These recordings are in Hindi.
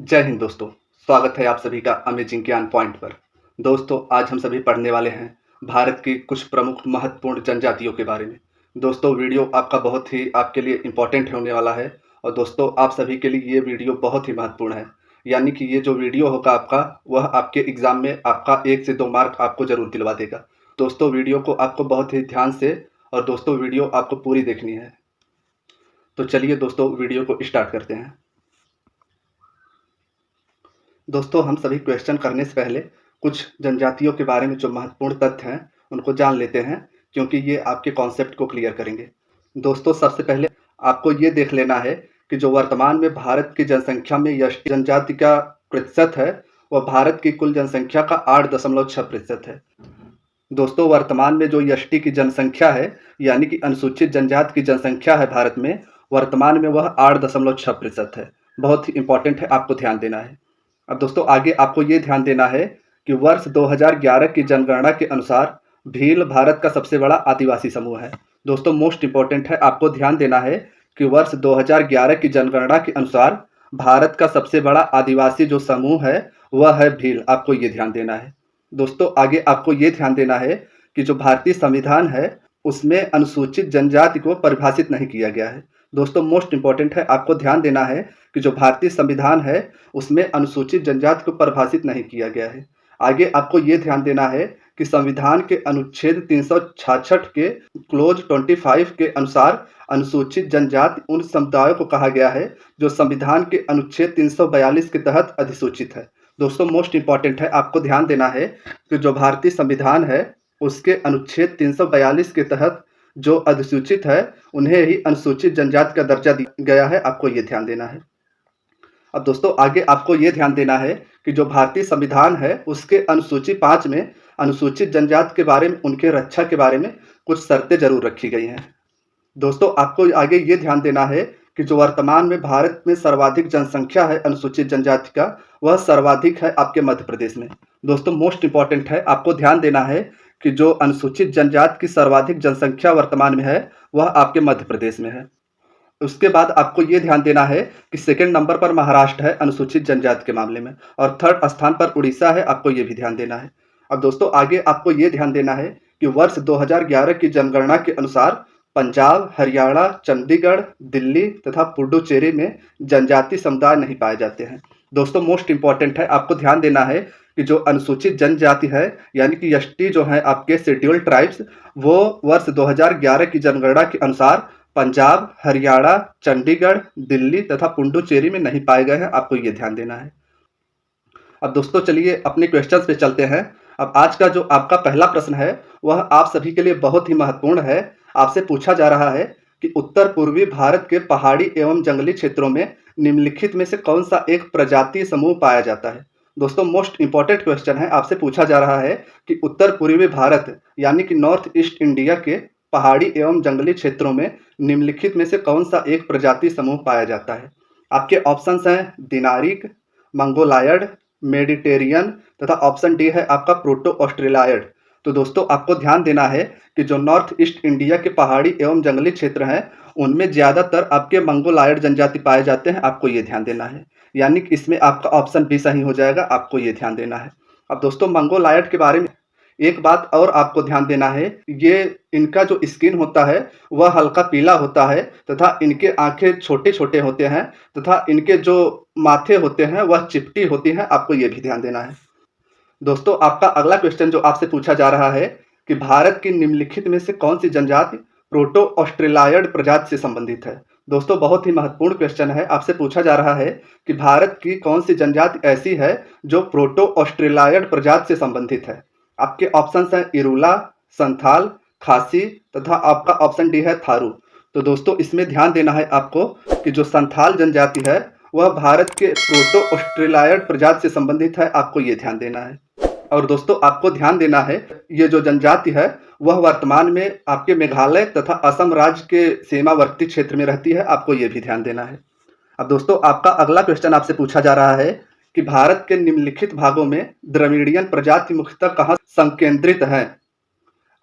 जय हिंद दोस्तों। स्वागत है आप सभी का अमेजिंग ज्ञान पॉइंट पर। दोस्तों, आज हम सभी पढ़ने वाले हैं भारत की कुछ प्रमुख महत्वपूर्ण जनजातियों के बारे में। दोस्तों, वीडियो आपका बहुत ही आपके लिए इम्पोर्टेंट होने वाला है और दोस्तों आप सभी के लिए ये वीडियो बहुत ही महत्वपूर्ण है। यानी कि ये जो वीडियो होगा आपका, वह आपके एग्ज़ाम में आपका 1 से 2 मार्क आपको ज़रूर दिलवा देगा। दोस्तों, वीडियो को आपको बहुत ही ध्यान से और दोस्तों वीडियो आपको पूरी देखनी है। तो चलिए दोस्तों, वीडियो को स्टार्ट करते हैं। दोस्तों, हम सभी क्वेश्चन करने से पहले कुछ जनजातियों के बारे में जो महत्वपूर्ण तथ्य हैं उनको जान लेते हैं, क्योंकि ये आपके कॉन्सेप्ट को क्लियर करेंगे। दोस्तों, सबसे पहले आपको ये देख लेना है कि जो वर्तमान में भारत की जनसंख्या में यक्षी जनजाति का प्रतिशत है, वह भारत की कुल जनसंख्या का 8.6% है। दोस्तों, वर्तमान में जो यष्टि की जनसंख्या है, यानी कि अनुसूचित जनजाति की जनसंख्या है भारत में, वर्तमान में वह 8.6% है। बहुत ही इंपॉर्टेंट है, आपको ध्यान देना है। अब दोस्तों, आगे आपको ये ध्यान देना है कि वर्ष 2011 की जनगणना के अनुसार भील भारत का सबसे बड़ा आदिवासी समूह है। दोस्तों, मोस्ट इंपॉर्टेंट है, आपको ध्यान देना है कि वर्ष 2011 की जनगणना के अनुसार भारत का सबसे बड़ा आदिवासी जो समूह है वह है भील। आपको ये ध्यान देना है। दोस्तों, आगे आपको ये ध्यान देना है कि जो भारतीय संविधान है उसमें अनुसूचित जनजाति को परिभाषित नहीं किया गया है। दोस्तों, मोस्ट इंपॉर्टेंट है, आपको ध्यान देना है कि जो भारतीय संविधान है उसमें अनुसूचित जनजाति को परिभाषित नहीं किया गया है। आगे आपको ये ध्यान देना है कि संविधान के अनुच्छेद 366 के क्लोज 25 के अनुसार अनुसूचित जनजाति उन समुदायों को कहा गया है जो संविधान के अनुच्छेद 342 के तहत अधिसूचित है। दोस्तों, मोस्ट इंपॉर्टेंट है, आपको ध्यान देना है कि जो भारतीय संविधान है उसके अनुच्छेद 342 के तहत जो अधिसूचित है उन्हें ही अनुसूचित जनजाति का दर्जा दिया गया है। आपको ये ध्यान देना है। अब दोस्तों, आगे आपको ये ध्यान देना है कि जो भारतीय संविधान है उसके अनुसूची 5 में अनुसूचित जनजाति के बारे में, उनके रक्षा के बारे में कुछ शर्तें जरूर रखी गई हैं। दोस्तों, आपको आगे ये ध्यान देना है कि जो वर्तमान में भारत में सर्वाधिक जनसंख्या है अनुसूचित जनजाति का, वह सर्वाधिक है आपके मध्य प्रदेश में। दोस्तों, मोस्ट इंपॉर्टेंट है, आपको ध्यान देना है कि जो अनुसूचित जनजाति की सर्वाधिक जनसंख्या वर्तमान में है वह आपके मध्य प्रदेश में है। उसके बाद आपको ये ध्यान देना है कि सेकंड नंबर पर महाराष्ट्र है अनुसूचित जनजाति के मामले में और थर्ड स्थान पर उड़ीसा है। आपको ये भी ध्यान देना है। अब दोस्तों, आगे आपको ये ध्यान देना है कि वर्ष 2011 की जनगणना के अनुसार पंजाब, हरियाणा, चंडीगढ़, दिल्ली तथा पुडुचेरी में जनजाति समुदाय नहीं पाए जाते हैं। दोस्तों, मोस्ट इंपॉर्टेंट है, आपको ध्यान देना है कि जो अनुसूचित जनजाति है यानी कि एसटी जो है आपके शेड्यूल्ड ट्राइब्स, वो वर्ष 2011 की जनगणना के अनुसार पंजाब, हरियाणा, चंडीगढ़, दिल्ली तथा पुडुचेरी में नहीं पाए गए हैं। आपको ये ध्यान देना है। अब दोस्तों, चलिए अपने क्वेश्चंस पे चलते हैं। अब आज का जो आपका पहला प्रश्न है वह आप सभी के लिए बहुत ही महत्वपूर्ण है। आपसे पूछा जा रहा है कि उत्तर पूर्वी भारत के पहाड़ी एवं जंगली क्षेत्रों में निम्नलिखित में से कौन सा एक प्रजातीय समूह पाया जाता है। दोस्तों, मोस्ट इंपॉर्टेंट क्वेश्चन है, आपसे पूछा जा रहा है कि उत्तर पूर्वी भारत यानी कि नॉर्थ ईस्ट इंडिया के पहाड़ी एवं जंगली क्षेत्रों में निम्नलिखित में से कौन सा एक प्रजाति समूह पाया जाता है। आपके ऑप्शंस हैं दिनारिक, मंगोलायड, मेडिटेरियन तथा ऑप्शन डी है आपका प्रोटो ऑस्ट्रेलायड। तो दोस्तों, आपको ध्यान देना है कि जो नॉर्थ ईस्ट इंडिया के पहाड़ी एवं जंगली क्षेत्र हैं उनमें ज्यादातर आपके मंगोलायड जनजाति पाए जाते हैं। आपको ये ध्यान देना है, यानी कि इसमें आपका ऑप्शन बी सही हो जाएगा। आपको ये ध्यान देना है। अब दोस्तों, मंगोलायड के बारे में एक बात और आपको ध्यान देना है, ये इनका जो स्किन होता है वह हल्का पीला होता है तथा इनके आंखें छोटे छोटे होते हैं तथा इनके जो माथे होते हैं वह चिपटी होती हैं। आपको ये भी ध्यान देना है। दोस्तों, आपका अगला क्वेश्चन जो आपसे पूछा जा रहा है कि भारत की निम्नलिखित में से कौन सी जनजाति प्रोटो ऑस्ट्रेलायड प्रजाति से संबंधित है। दोस्तों, बहुत ही महत्वपूर्ण क्वेश्चन है। आपसे पूछा जा रहा है कि भारत की कौन सी जनजाति ऐसी है जो प्रोटो ऑस्ट्रेलायड प्रजाति से संबंधित है। आपके ऑप्शंस हैं इरूला, संथाल, खासी तथा आपका ऑप्शन डी है थारू। तो दोस्तों, इसमें ध्यान देना है आपको कि जो संथाल जनजाति है वह भारत के प्रोटो ऑस्ट्रेलायड प्रजाति से संबंधित है। आपको ये ध्यान देना है। और दोस्तों, आपको ध्यान देना है ये जो जनजाति है वह वर्तमान में आपके मेघालय तथा असम राज्य के सीमावर्ती क्षेत्र में रहती है। आपको ये भी ध्यान देना है। अब दोस्तों, आपका अगला क्वेश्चन आपसे पूछा जा रहा है कि भारत के निम्नलिखित भागों में द्रविड़ियन प्रजाति मुख्यतः कहाँ संकेंद्रित है।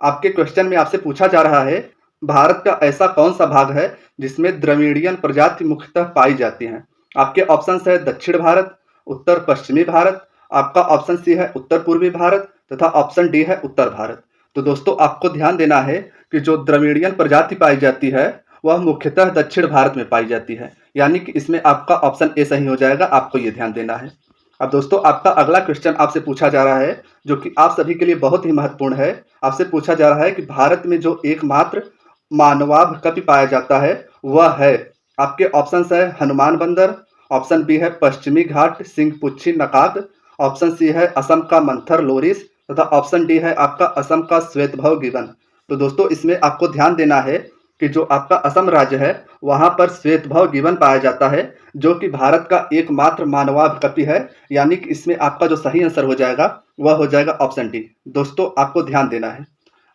आपके क्वेश्चन में आपसे पूछा जा रहा है भारत का ऐसा कौन सा भाग है जिसमें द्रविड़ियन प्रजाति मुख्यतः पाई जाती हैं। आपके ऑप्शंस है दक्षिण भारत, उत्तर पश्चिमी भारत, आपका ऑप्शन सी है उत्तर पूर्वी भारत तथा ऑप्शन डी है उत्तर भारत। तो दोस्तों आपको ध्यान देना है कि जो द्रविड़ियन प्रजाति पाई जाती है वह मुख्यतः दक्षिण भारत में पाई जाती है, यानी कि इसमें आपका ऑप्शन ए सही हो जाएगा, आपको ये ध्यान देना है। अब दोस्तों आपका अगला क्वेश्चन आपसे पूछा जा रहा है जो कि आप सभी के लिए बहुत ही महत्वपूर्ण है। आपसे पूछा जा रहा है कि भारत में जो एकमात्र मानवाभ कपि पाया जाता है वह है, आपके ऑप्शंस है हनुमान बंदर, ऑप्शन बी है पश्चिमी घाट सिंहपुच्छी नकाद, ऑप्शन सी है असम का मंथर लोरिस तथा ऑप्शन डी है आपका असम का श्वेतभव गिबन। तो दोस्तों इसमें आपको ध्यान देना है कि जो आपका असम राज्य है वहां पर श्वेतभव गिबन पाया जाता है जो कि भारत का एकमात्र मानवाभ कपि है, यानी कि इसमें आपका जो सही आंसर हो जाएगा वह हो जाएगा ऑप्शन डी। दोस्तों आपको ध्यान देना है।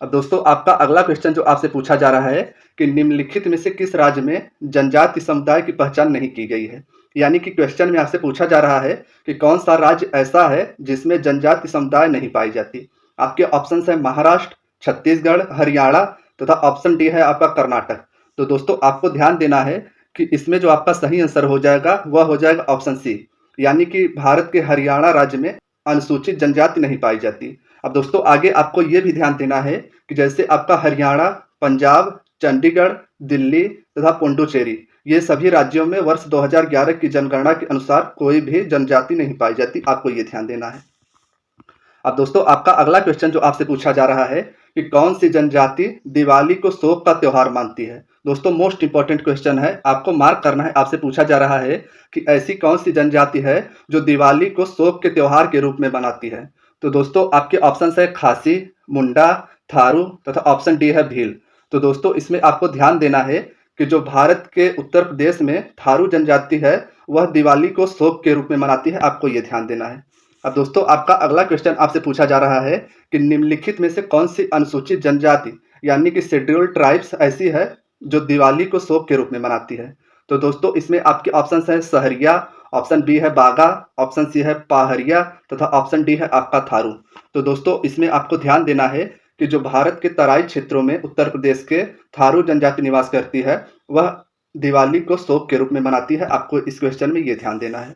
अब दोस्तों आपका अगला क्वेश्चन जो आपसे पूछा जा रहा है कि निम्नलिखित में से किस राज्य में जनजाति समुदाय की पहचान नहीं की गई है, यानी कि क्वेश्चन में आपसे पूछा जा रहा है कि कौन सा राज्य ऐसा है जिसमें जनजाति समुदाय नहीं पाई जाती। आपके ऑप्शन है महाराष्ट्र, छत्तीसगढ़, हरियाणा तथा ऑप्शन डी है आपका कर्नाटक। तो दोस्तों आपको ध्यान देना है कि इसमें जो आपका सही आंसर हो जाएगा वह हो जाएगा ऑप्शन सी, यानी कि भारत के हरियाणा राज्य में अनुसूचित जनजाति नहीं पाई जाती। अब दोस्तों आगे आपको ये भी ध्यान देना है कि जैसे आपका हरियाणा, पंजाब, चंडीगढ़, दिल्ली तथा पुडुचेरी ये सभी राज्यों में वर्ष 2011 की जनगणना के अनुसार कोई भी जनजाति नहीं पाई जाती, आपको ये ध्यान देना है। अब दोस्तों आपका अगला क्वेश्चन जो आपसे पूछा जा रहा है कि कौन सी जनजाति दिवाली को शोक का त्योहार मानती है। दोस्तों मोस्ट इंपॉर्टेंट क्वेश्चन है, आपको मार्क करना है। आपसे पूछा जा रहा है कि ऐसी कौन सी जनजाति है जो दिवाली को शोक के त्योहार के रूप में मनाती है। तो दोस्तों आपके ऑप्शन है खासी, मुंडा, थारू तथा ऑप्शन डी है भील। तो दोस्तों इसमें आपको ध्यान देना है कि जो भारत के उत्तर प्रदेश में थारू जनजाति है वह दिवाली को शोक के रूप में मनाती है, आपको ये ध्यान देना है। अब दोस्तों आपका अगला क्वेश्चन आपसे पूछा जा रहा है कि निम्नलिखित में से कौन सी अनुसूचित जनजाति यानी कि शेड्यूल्ड ट्राइब्स ऐसी है जो दिवाली को शोक के रूप में मनाती है। तो दोस्तों इसमें आपके ऑप्शन है सहरिया, ऑप्शन बी है बागा, ऑप्शन सी है पाहरिया तथा ऑप्शन डी है आपका थारू। तो दोस्तों इसमें आपको ध्यान देना है कि जो भारत के तराई क्षेत्रों में उत्तर प्रदेश के थारू जनजाति निवास करती है वह दिवाली को शोक के रूप में मनाती है, आपको इस क्वेश्चन में ये ध्यान देना है।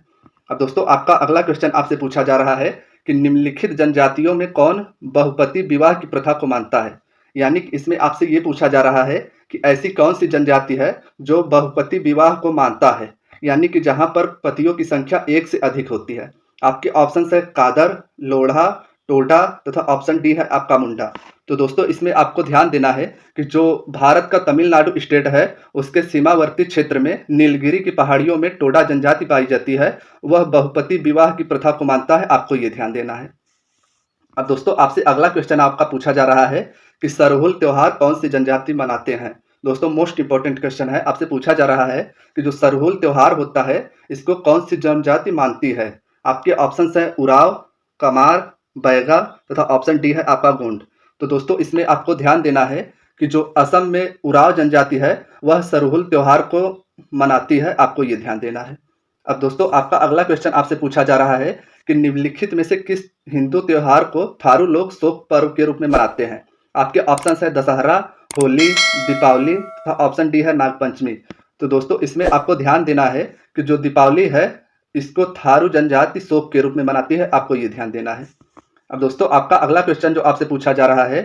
अब दोस्तों आपका अगला क्वेश्चन आपसे पूछा जा रहा है कि निम्नलिखित जनजातियों में कौन बहुपति विवाह की प्रथा को मानता है, यानी कि इसमें आपसे ये पूछा जा रहा है कि ऐसी कौन सी जनजाति है जो बहुपति विवाह को मानता है, यानी कि जहां पर पतियों की संख्या एक से अधिक होती है। आपके ऑप्शन है कादर, लोढ़ा, टोडा तथा ऑप्शन डी है आपका मुंडा। तो दोस्तों इसमें आपको ध्यान देना है कि जो भारत का तमिलनाडु स्टेट है उसके सीमावर्ती क्षेत्र में नीलगिरी की पहाड़ियों में टोडा जनजाति पाई जाती है, वह बहुपति विवाह की प्रथा को मानता है, आपको ये ध्यान देना है। अब दोस्तों आपसे अगला क्वेश्चन आपका पूछा जा रहा है कि सरहुल त्योहार कौन सी जनजाति मनाते हैं। दोस्तों मोस्ट इंपॉर्टेंट क्वेश्चन है, आपसे पूछा जा रहा है कि जो सरहुल त्योहार होता है इसको कौन सी जनजाति मानती है। आपके ऑप्शन है उराव, कमार, बैगा तथा ऑप्शन डी है आपका गोंड। तो दोस्तों इसमें आपको ध्यान देना है कि जो असम में उराव जनजाति है वह सरहुल त्योहार को मनाती है, आपको ये ध्यान देना है। अब दोस्तों आपका अगला क्वेश्चन आपसे पूछा जा रहा है कि निम्नलिखित में से किस हिंदू त्योहार को थारू लोग शोक पर्व के रूप में मनाते हैं। आपके ऑप्शन है दशहरा, होली, दीपावली तथा ऑप्शन डी है नागपंचमी। तो दोस्तों इसमें आपको ध्यान देना है कि जो दीपावली है इसको थारू जनजाति शोक के रूप में मनाती है, आपको ये ध्यान देना है। अब दोस्तों आपका अगला क्वेश्चन जो आपसे पूछा जा रहा है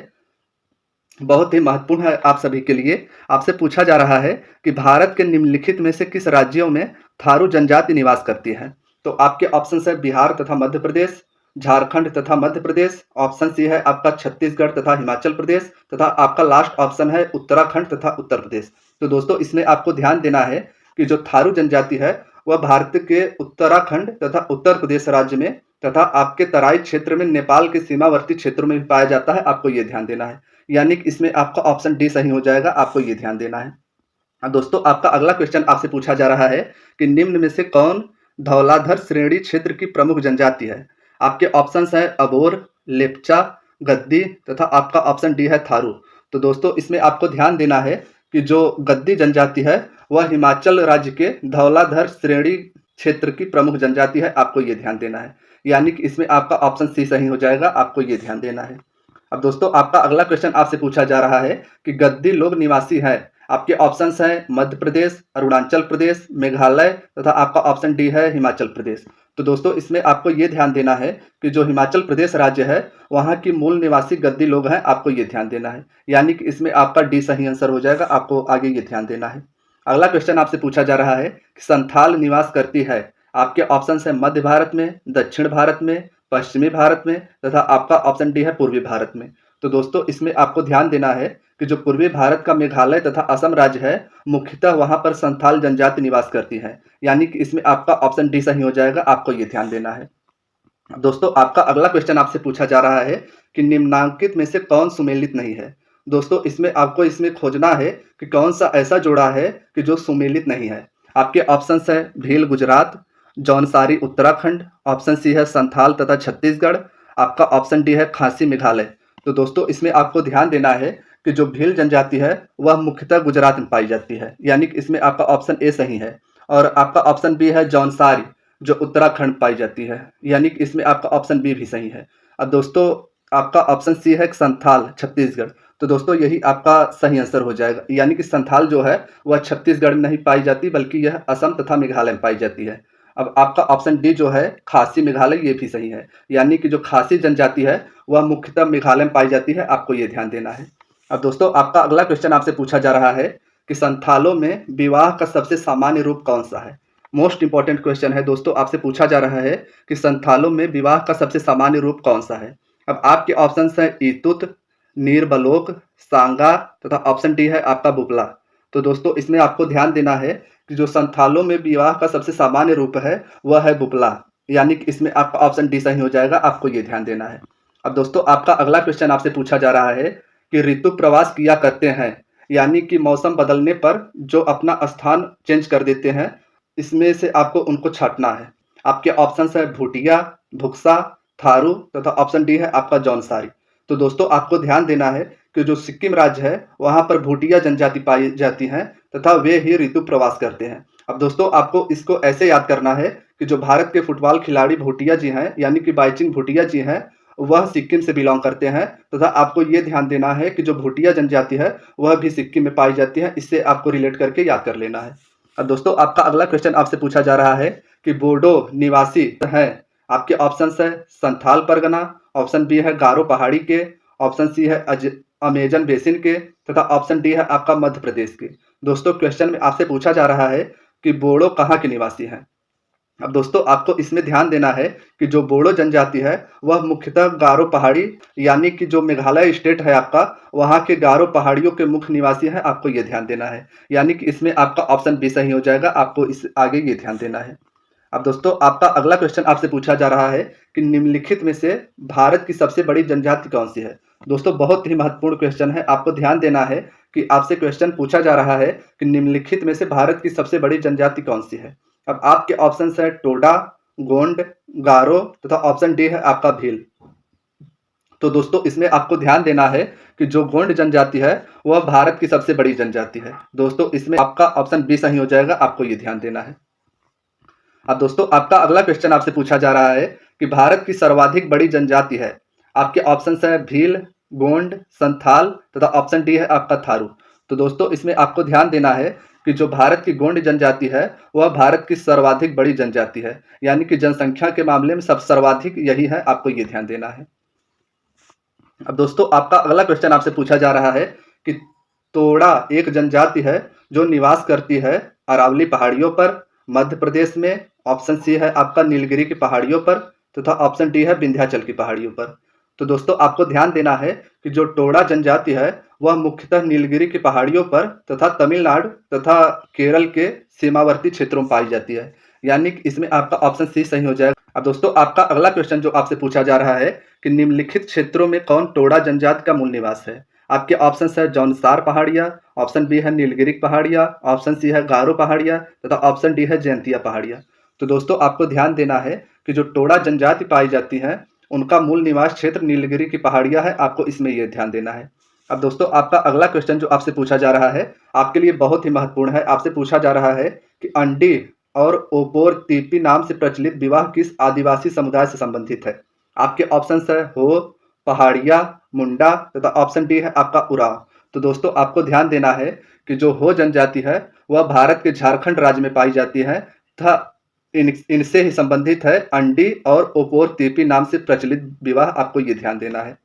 बहुत ही महत्वपूर्ण है आप सभी के लिए। आपसे पूछा जा रहा है कि भारत के निम्नलिखित में से किस राज्यों में थारू जनजाति निवास करती है। तो आपके ऑप्शन है बिहार तथा मध्य प्रदेश, झारखंड तथा मध्य प्रदेश, ऑप्शन सी है आपका छत्तीसगढ़ तथा हिमाचल प्रदेश तथा आपका लास्ट ऑप्शन है उत्तराखंड तथा उत्तर प्रदेश। तो दोस्तों इसमें आपको ध्यान देना है कि जो थारू जनजाति है वह भारत के उत्तराखंड तथा उत्तर प्रदेश राज्य में तथा आपके तराई क्षेत्र में नेपाल के सीमावर्ती क्षेत्रों में भी पाया जाता है, आपको ये ध्यान देना है। यानी कि इसमें आपका ऑप्शन डी सही हो जाएगा, आपको ये ध्यान देना है। दोस्तों आपका अगला क्वेश्चन आपसे पूछा जा रहा है कि निम्न में से कौन धौलाधर श्रेणी क्षेत्र की प्रमुख जनजाति है। आपके ऑप्शन है अबोर, लेप्चा, गद्दी तथा आपका ऑप्शन डी है थारू। तो दोस्तों इसमें आपको ध्यान देना है कि जो गद्दी जनजाति है वह हिमाचल राज्य के धौलाधर श्रेणी क्षेत्र की प्रमुख जनजाति है, आपको ये ध्यान देना है। यानी कि इसमें आपका ऑप्शन सी सही हो जाएगा, आपको ये ध्यान देना है। अब दोस्तों आपका अगला क्वेश्चन आपसे पूछा जा रहा है कि गद्दी लोग निवासी है, आपके ऑप्शंस हैं मध्य प्रदेश, अरुणाचल प्रदेश, मेघालय तथा आपका ऑप्शन डी है हिमाचल प्रदेश। तो दोस्तों इसमें आपको ये ध्यान देना है कि जो हिमाचल प्रदेश राज्य है वहाँ की मूल निवासी गद्दी लोग हैं, आपको ये ध्यान देना है। यानी कि इसमें आपका डी सही आंसर हो जाएगा, आपको आगे ये ध्यान देना है। अगला क्वेश्चन आपसे पूछा जा रहा है कि संथाल निवास करती है। आपके ऑप्शन है मध्य भारत में, दक्षिण भारत में, पश्चिमी भारत में तथा आपका ऑप्शन डी है पूर्वी भारत में। तो दोस्तों इसमें आपको ध्यान देना है कि जो पूर्वी भारत का मेघालय तथा असम राज्य है मुख्यतः वहां पर संथाल जनजाति निवास करती है। यानी कि इसमें आपका ऑप्शन डी सही हो जाएगा, आपको ये ध्यान देना है। दोस्तों आपका अगला क्वेश्चन आपसे पूछा जा रहा है कि निम्नांकित में से कौन सुमेलित नहीं है। दोस्तों इसमें आपको इसमें खोजना है कि कौन सा ऐसा जोड़ा है कि जो सुमेलित नहीं है। आपके ऑप्शंस है भील गुजरात, जौनसारी उत्तराखंड, ऑप्शन सी है संथाल तथा छत्तीसगढ़, आपका ऑप्शन डी है खासी मेघालय। तो दोस्तों इसमें आपको ध्यान देना है कि जो भील जनजाति है वह मुख्यतः गुजरात में पाई जाती है। यानी कि इसमें आपका ऑप्शन ए सही है। और आपका ऑप्शन बी है जौनसारी जो उत्तराखंड पाई जाती है। यानी कि इसमें आपका ऑप्शन बी भी सही है। अब दोस्तों आपका ऑप्शन सी है संथाल छत्तीसगढ़। तो दोस्तों यही आपका सही आंसर हो जाएगा। यानी कि संथाल जो है वह छत्तीसगढ़ में नहीं पाई जाती बल्कि यह असम तथा मेघालय में पाई जाती है। अब आपका ऑप्शन डी जो है खासी मेघालय, ये भी सही है। यानी कि जो खासी जनजाति है वह मुख्यतः मेघालय में पाई जाती है, आपको ये ध्यान देना है। अब दोस्तों आपका अगला क्वेश्चन आपसे पूछा जा रहा है कि संथालों में विवाह का सबसे सामान्य रूप कौन सा है। मोस्ट इंपॉर्टेंट क्वेश्चन है दोस्तों, आपसे पूछा जा रहा है कि संथालों में विवाह का सबसे सामान्य रूप कौन सा है। अब आपके ऑप्शंस हैं ईतुत, नीरबलोक, सांगा तथा ऑप्शन डी है आपका बुपला। तो दोस्तों इसमें आपको ध्यान देना है कि जो संथालों में विवाह का सबसे सामान्य रूप है वह है बुपला। यानी कि इसमें आपका ऑप्शन डी सही हो जाएगा, आपको ये ध्यान देना है। अब दोस्तों आपका अगला क्वेश्चन आपसे पूछा जा रहा है कि ऋतु प्रवास किया करते हैं, यानी कि मौसम बदलने पर जो अपना स्थान चेंज कर देते हैं, इसमें से आपको उनको छांटना है। आपके ऑप्शंस है भूटिया, भुक्सा, थारू तथा ऑप्शन डी है आपका जौनसारी। तो दोस्तों आपको ध्यान देना है कि जो सिक्किम राज्य है वहां पर भूटिया जनजाति पाई जाती है तथा वे ही ऋतु प्रवास करते हैं। अब दोस्तों आपको इसको ऐसे याद करना है कि जो भारत के फुटबॉल खिलाड़ी भूटिया जी हैं, यानी कि बाईचुंग भूटिया जी हैं, वह सिक्किम से बिलोंग करते हैं तथा आपको ये ध्यान देना है कि जो भूटिया जनजाति है वह भी सिक्किम में पाई जाती है। इससे आपको रिलेट करके याद कर लेना है। अब दोस्तों आपका अगला क्वेश्चन आपसे पूछा जा रहा है कि बोडो निवासी है। आपके ऑप्शंस है संथाल परगना, ऑप्शन बी है गारो पहाड़ी के, ऑप्शन सी है अमेजन बेसिन के तथा ऑप्शन डी है आपका मध्य प्रदेश के। दोस्तों क्वेश्चन में आपसे पूछा जा रहा है कि बोडो कहाँ के निवासी हैं। अब दोस्तों आपको इसमें ध्यान देना है कि जो बोडो जनजाति है वह मुख्यतः गारो पहाड़ी, यानी कि जो मेघालय स्टेट है आपका, वहाँ के गारो पहाड़ियों के मुख्य निवासी हैं, आपको ये ध्यान देना है। यानी कि इसमें आपका ऑप्शन बी सही हो जाएगा, आपको इस आगे ये ध्यान देना है। अब दोस्तों आपका अगला क्वेश्चन आपसे पूछा जा रहा है कि निम्नलिखित में से भारत की सबसे बड़ी जनजाति कौन सी है। दोस्तों बहुत ही महत्वपूर्ण क्वेश्चन है, आपको ध्यान देना है कि आपसे क्वेश्चन पूछा जा रहा है कि निम्नलिखित में से भारत की सबसे बड़ी जनजाति कौन सी है। अब आपके ऑप्शंस है टोडा, गोंड, गारो तथा ऑप्शन डी है आपका भील। तो दोस्तों इसमें आपको ध्यान देना है कि जो गोंड जनजाति है वह भारत की सबसे बड़ी जनजाति है। दोस्तों इसमें आपका ऑप्शन बी सही हो जाएगा, आपको ये ध्यान देना है। अब दोस्तों आपका अगला क्वेश्चन आपसे पूछा जा रहा है कि भारत की सर्वाधिक बड़ी जनजाति है। आपके ऑप्शंस है भील, गोंड, संथाल तथा ऑप्शन डी है आपका थारू। तो दोस्तों इसमें आपको ध्यान देना है कि जो भारत की गोंड जनजाति है वह भारत की सर्वाधिक बड़ी जनजाति है। यानी कि जनसंख्या के मामले में सब सर्वाधिक यही है, आपको ये ध्यान देना है। अब दोस्तों आपका अगला क्वेश्चन आपसे पूछा जा रहा है कि तोड़ा एक जनजाति है जो निवास करती है अरावली पहाड़ियों पर, मध्य प्रदेश में, ऑप्शन सी है आपका नीलगिरी की पहाड़ियों पर तथा ऑप्शन डी है विंध्याचल की पहाड़ियों पर। तो दोस्तों आपको ध्यान देना है कि जो टोडा जनजाति है वह मुख्यतः नीलगिरी की पहाड़ियों पर तथा तमिलनाडु तथा केरल के सीमावर्ती क्षेत्रों में पाई जाती है। यानी कि इसमें आपका ऑप्शन सी सही हो जाएगा। अब दोस्तों आपका अगला क्वेश्चन जो आपसे पूछा जा रहा है कि निम्नलिखित क्षेत्रों में कौन टोडा जनजाति का मूल निवास है। आपके ऑप्शन है जौनसार पहाड़िया, ऑप्शन बी है नीलगिरी पहाड़िया, ऑप्शन सी है गारो पहाड़िया तथा ऑप्शन डी है जयंतिया पहाड़िया। तो दोस्तों आपको ध्यान देना है कि जो टोडा जनजाति पाई जाती है उनका मूल निवास क्षेत्र नीलगिरी की पहाड़ियां है, आपको इसमें यह ध्यान देना है। अब दोस्तों आपका अगला क्वेश्चन जो आपसे पूछा जा रहा है आपके लिए बहुत ही महत्वपूर्ण है। आपसे पूछा जा रहा है कि अंडी और ओपोर तीपी नाम से प्रचलित विवाह किस आदिवासी समुदाय से संबंधित है। आपके ऑप्शंस है हो, पहाड़िया, मुंडा तथा ऑप्शन डी है आपका उराव। तो दोस्तों आपको ध्यान देना है कि जो हो जनजाति है वह भारत के झारखंड राज्य में पाई जाती है तथा इनसे ही संबंधित है अंडी और ओपोर तीपी नाम से प्रचलित विवाह। आपको ये ध्यान देना है।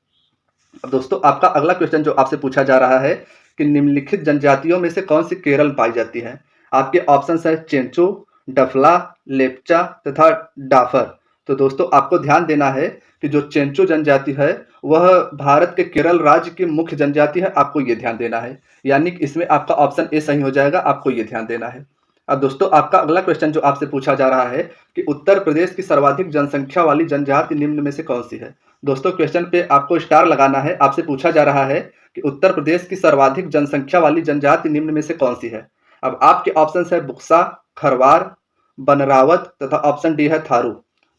अब दोस्तों आपका अगला क्वेश्चन जो आपसे पूछा जा रहा है कि निम्नलिखित जनजातियों में से कौन सी केरल में पाई जाती है। आपके ऑप्शन है चेंचू, डफला, लेप्चा तथा डाफर। तो दोस्तों आपको ध्यान देना है कि जो चेंचू जनजाति है वह भारत के केरल राज्य की मुख्य जनजाति है। आपको ये ध्यान देना है, यानी कि इसमें आपका ऑप्शन ए सही हो जाएगा। आपको ये ध्यान देना है। अब दोस्तों आपका अगला क्वेश्चन जो आपसे पूछा जा रहा है कि उत्तर प्रदेश की सर्वाधिक जनसंख्या वाली जनजाति निम्न में से कौन सी है। दोस्तों क्वेश्चन पे आपको स्टार लगाना है। आपसे पूछा जा रहा है कि उत्तर प्रदेश की सर्वाधिक जनसंख्या वाली जनजाति निम्न में से कौन सी है। अब आपके ऑप्शन है बुक्सा, खरवार, बनरावत तथा ऑप्शन डी है थारू।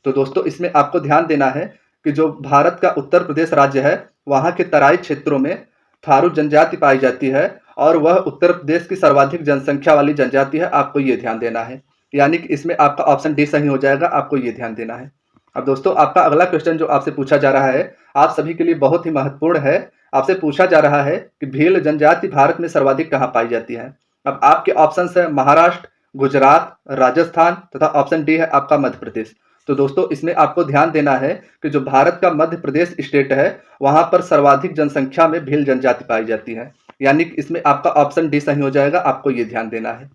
तो दोस्तों इसमें आपको ध्यान देना है कि जो भारत का उत्तर प्रदेश राज्य है वहाँ के तराई क्षेत्रों में थारू जनजाति पाई जाती है और वह उत्तर प्रदेश की सर्वाधिक जनसंख्या वाली जनजाति है। आपको ये ध्यान देना है, यानी कि इसमें आपका ऑप्शन डी सही हो जाएगा। आपको ये ध्यान देना है। अब दोस्तों आपका अगला क्वेश्चन जो आपसे पूछा जा रहा है आप सभी के लिए बहुत ही महत्वपूर्ण है। आपसे पूछा जा रहा है कि भील जनजाति भारत में सर्वाधिक कहाँ पाई जाती है। अब आपके ऑप्शन है महाराष्ट्र, गुजरात, राजस्थान तथा ऑप्शन डी है आपका मध्य प्रदेश। तो दोस्तों इसमें आपको ध्यान देना है कि जो भारत का मध्य प्रदेश स्टेट है वहां पर सर्वाधिक जनसंख्या में भील जनजाति पाई जाती है, यानी कि इसमें आपका ऑप्शन डी सही हो जाएगा। आपको ये ध्यान देना है।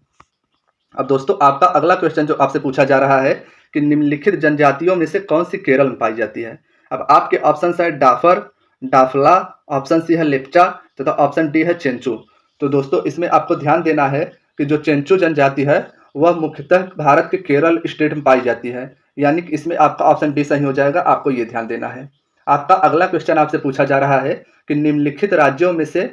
अब दोस्तों आपका अगला क्वेश्चन जो आपसे पूछा जा रहा है कि निम्नलिखित जनजातियों में से कौन सी केरल में पाई जाती है। अब आपके ऑप्शन है डाफर, डाफला, ऑप्शन सी है लेप्चा तथा ऑप्शन डी है चेंचू। तो दोस्तों इसमें आपको ध्यान देना है कि जो चेंचू जनजाति है वह मुख्यतः भारत के केरल स्टेट में पाई जाती है, यानी कि इसमें आपका ऑप्शन डी सही हो जाएगा। आपको ये ध्यान देना है। आपका अगला क्वेश्चन आपसे पूछा जा रहा है कि निम्नलिखित राज्यों में से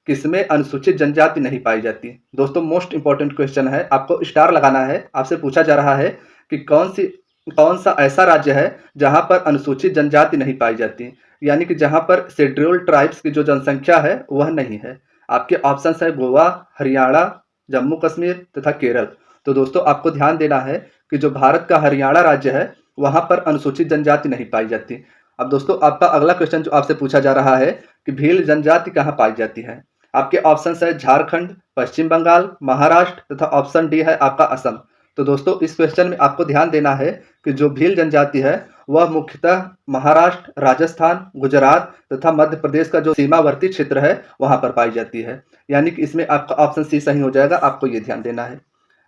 किसमें अनुसूचित जनजाति नहीं पाई जाती। दोस्तों मोस्ट इंपॉर्टेंट क्वेश्चन है, आपको स्टार लगाना है। आपसे पूछा जा रहा है कि कौन सा ऐसा राज्य है जहां पर अनुसूचित जनजाति नहीं पाई जाती, यानी कि जहां पर शेड्यूल्ड ट्राइब्स की जो जनसंख्या है वह नहीं है। आपके ऑप्शन है गोवा, हरियाणा, जम्मू कश्मीर तथा केरल। तो दोस्तों आपको ध्यान देना है कि जो भारत का हरियाणा राज्य है वहां पर अनुसूचित जनजाति नहीं पाई जाती। अब दोस्तों आपका अगला क्वेश्चन जो आपसे पूछा जा रहा है कि भील जनजाति कहाँ पाई जाती है। आपके ऑप्शन है झारखंड, पश्चिम बंगाल, महाराष्ट्र तथा ऑप्शन डी है आपका असम। तो दोस्तों इस क्वेश्चन में आपको ध्यान देना है कि जो भील जनजाति है वह मुख्यतः महाराष्ट्र, राजस्थान, गुजरात तथा मध्य प्रदेश का जो सीमावर्ती क्षेत्र है वहां पर पाई जाती है, यानी कि इसमें आपका ऑप्शन सी सही हो जाएगा। आपको ये ध्यान देना है।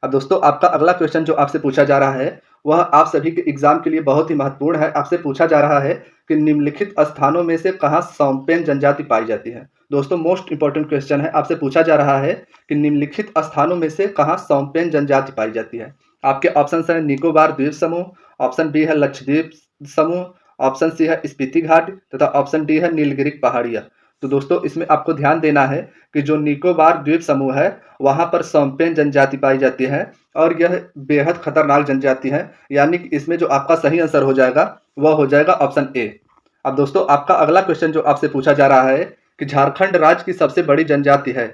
अब दोस्तों आपका अगला क्वेश्चन जो आपसे पूछा जा रहा है वह आप सभी के एग्जाम के लिए बहुत ही महत्वपूर्ण है। आपसे पूछा जा रहा है कि निम्नलिखित स्थानों में से कहाँ सौम्पेन जनजाति पाई जाती है। दोस्तों मोस्ट इंपॉर्टेंट क्वेश्चन है। आपसे पूछा जा रहा है कि निम्नलिखित स्थानों में से कहाँ सौम्पेन जनजाति पाई जाती है। आपके ऑप्शन है निकोबार द्वीप समूह, ऑप्शन बी है लक्षद्वीप समूह, ऑप्शन सी है स्पीति घाट तथा ऑप्शन डी है नीलगिरी पहाड़ियाँ। तो दोस्तों इसमें आपको ध्यान देना है कि जो निकोबार द्वीप समूह है वहां पर सौम्पेन जनजाति पाई जाती है और यह बेहद खतरनाक जनजाति है, यानी कि इसमें जो आपका सही आंसर हो जाएगा वह हो जाएगा ऑप्शन ए। अब दोस्तों आपका अगला क्वेश्चन जो आपसे पूछा जा रहा है कि झारखंड राज्य की सबसे बड़ी जनजाति है।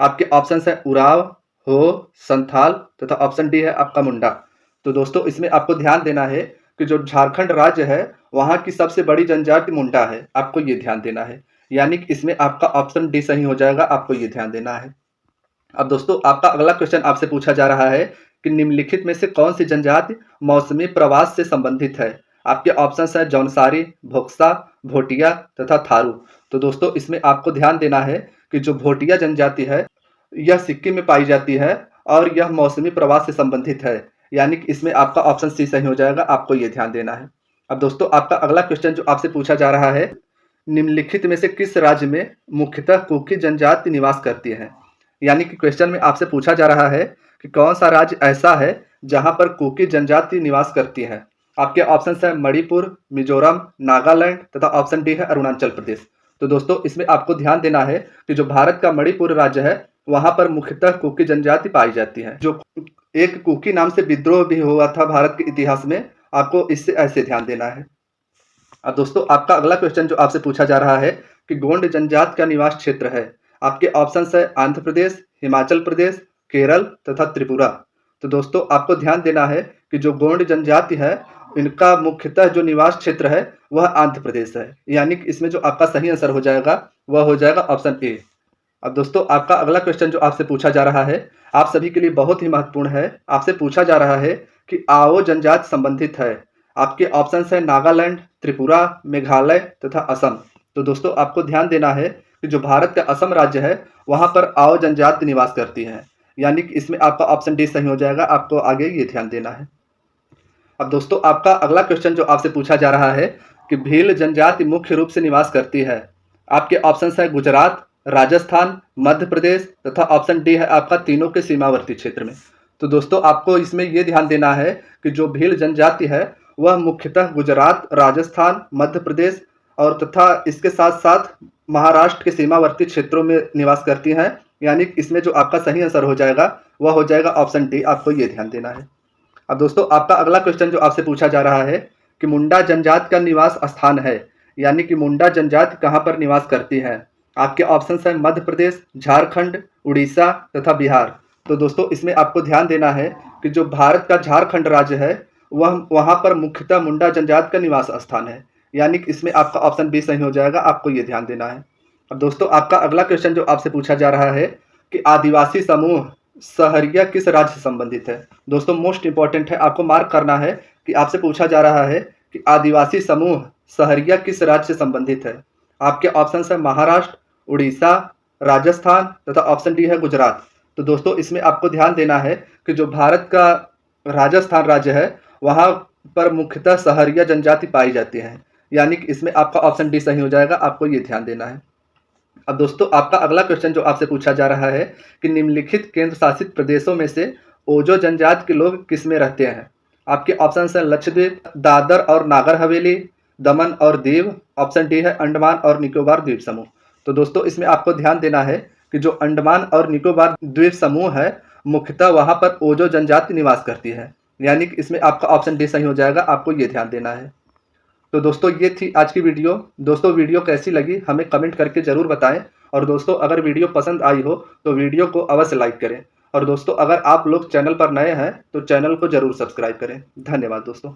आपके ऑप्शन है उराव, हो, संथाल तथा ऑप्शन डी है आपका मुंडा। तो दोस्तों इसमें आपको ध्यान देना है कि जो झारखंड राज्य है वहाँ की सबसे बड़ी जनजाति मुंडा है। आपको ये ध्यान देना है, यानी कि इसमें आपका ऑप्शन डी सही हो जाएगा। आपको ये ध्यान देना है। अब दोस्तों आपका अगला क्वेश्चन आपसे पूछा जा रहा है कि निम्नलिखित में से कौन सी जनजाति मौसमी प्रवास से संबंधित है। आपके ऑप्शन है जौनसारी, भोक्सा, भोटिया तथा थारू। तो दोस्तों इसमें आपको ध्यान देना है कि जो भोटिया जनजाति है यह सिक्किम में पाई जाती है और यह मौसमी प्रवास से संबंधित है, यानी कि इसमें आपका ऑप्शन सी सही हो जाएगा। आपको ये ध्यान देना है। अब दोस्तों आपका अगला क्वेश्चन जो आपसे पूछा जा रहा है निम्नलिखित में से किस राज्य में मुख्यतः कुकी जनजाति निवास करती है। यानी कि क्वेश्चन में आपसे पूछा जा रहा है कि कौन सा राज्य ऐसा है जहां पर कुकी जनजाति निवास करती है। आपके ऑप्शन है मणिपुर, मिजोरम, नागालैंड तथा ऑप्शन डी है अरुणाचल प्रदेश। तो दोस्तों इसमें आपको ध्यान देना है कि जो भारत का मणिपुर राज्य है वहां पर मुख्यतः कुकी जनजाति पाई जाती है। जो एक कुकी नाम से विद्रोह भी हुआ था भारत के इतिहास में, आपको इससे ऐसे ध्यान देना है। अब दोस्तों आपका अगला क्वेश्चन जो आपसे पूछा जा रहा है कि गोंड जनजाति का निवास क्षेत्र है। आपके ऑप्शन है आंध्र प्रदेश, हिमाचल प्रदेश, केरल तथा त्रिपुरा। तो दोस्तों आपको ध्यान देना है कि जो गोंड जनजाति है इनका मुख्यतः जो निवास क्षेत्र है वह आंध्र प्रदेश है, यानी कि इसमें जो आपका सही आंसर हो जाएगा वह हो जाएगा ऑप्शन ए। अब दोस्तों आपका अगला क्वेश्चन जो आपसे पूछा जा रहा है, आप सभी के लिए बहुत ही महत्वपूर्ण है। आपसे पूछा जा रहा है कि आओ जनजाति संबंधित है। आपके ऑप्शंस है नागालैंड, त्रिपुरा, मेघालय तथा असम। तो दोस्तों आपको ध्यान देना है कि जो भारत का असम राज्य है वहाँ पर आओ जनजाति निवास करती है, यानी कि इसमें आपका ऑप्शन डी सही हो जाएगा। आपको आगे ये ध्यान देना है। अब दोस्तों आपका अगला क्वेश्चन जो आपसे पूछा जा रहा है कि भील जनजाति मुख्य रूप से निवास करती है। आपके ऑप्शंस है गुजरात, राजस्थान, मध्य प्रदेश तथा ऑप्शन डी है आपका तीनों के सीमावर्ती क्षेत्र में। तो दोस्तों आपको इसमें यह ध्यान देना है कि जो भील जनजाति है वह मुख्यतः गुजरात, राजस्थान, मध्य प्रदेश और तथा इसके साथ साथ महाराष्ट्र के सीमावर्ती क्षेत्रों में निवास करती हैं, यानी इसमें जो आपका सही आंसर हो जाएगा वह हो जाएगा ऑप्शन डी। आपको ये ध्यान देना है। अब दोस्तों आपका अगला क्वेश्चन जो आपसे पूछा जा रहा है कि मुंडा जनजाति का निवास स्थान है, यानी कि मुंडा जनजाति कहाँ पर निवास करती है। आपके ऑप्शंस हैं मध्य प्रदेश, झारखंड, उड़ीसा तथा बिहार। तो दोस्तों इसमें आपको ध्यान देना है कि जो भारत का झारखंड राज्य है वह वहाँ पर मुख्यतः मुंडा जनजाति का निवास स्थान है, यानी कि इसमें आपका ऑप्शन बी सही हो जाएगा। आपको ये ध्यान देना है। अब दोस्तों आपका अगला क्वेश्चन जो आपसे पूछा जा रहा है कि आदिवासी समूह सहरिया किस राज्य से संबंधित है। दोस्तों मोस्ट इंपॉर्टेंट है, आपको मार्क करना है कि आपसे पूछा जा रहा है कि आदिवासी समूह सहरिया किस राज्य से संबंधित है। आपके ऑप्शन है महाराष्ट्र, उड़ीसा, राजस्थान तथा ऑप्शन डी है गुजरात। तो दोस्तों इसमें आपको ध्यान देना है कि जो भारत का राजस्थान राज्य है वहाँ पर मुख्यतः सहरिया जनजाति पाई जाती है, यानी कि इसमें आपका ऑप्शन डी सही हो जाएगा। आपको ये ध्यान देना है। अब दोस्तों आपका अगला क्वेश्चन जो आपसे पूछा जा रहा है कि निम्नलिखित केंद्र शासित प्रदेशों में से ओजो जनजाति के लोग किस में रहते हैं। आपके ऑप्शन हैं लक्षद्वीप, दादर और नागर हवेली, दमन और दीव। ऑप्शन डी है अंडमान और निकोबार द्वीप समूह। तो दोस्तों इसमें आपको ध्यान देना है कि जो अंडमान और निकोबार द्वीप समूह है मुख्यतः वहाँ पर ओजो जनजाति निवास करती है, यानी कि इसमें आपका ऑप्शन डी सही हो जाएगा। आपको ये ध्यान देना है। तो दोस्तों ये थी आज की वीडियो। दोस्तों वीडियो कैसी लगी हमें कमेंट करके ज़रूर बताएं, और दोस्तों अगर वीडियो पसंद आई हो तो वीडियो को अवश्य लाइक करें, और दोस्तों अगर आप लोग चैनल पर नए हैं तो चैनल को ज़रूर सब्सक्राइब करें। धन्यवाद दोस्तों।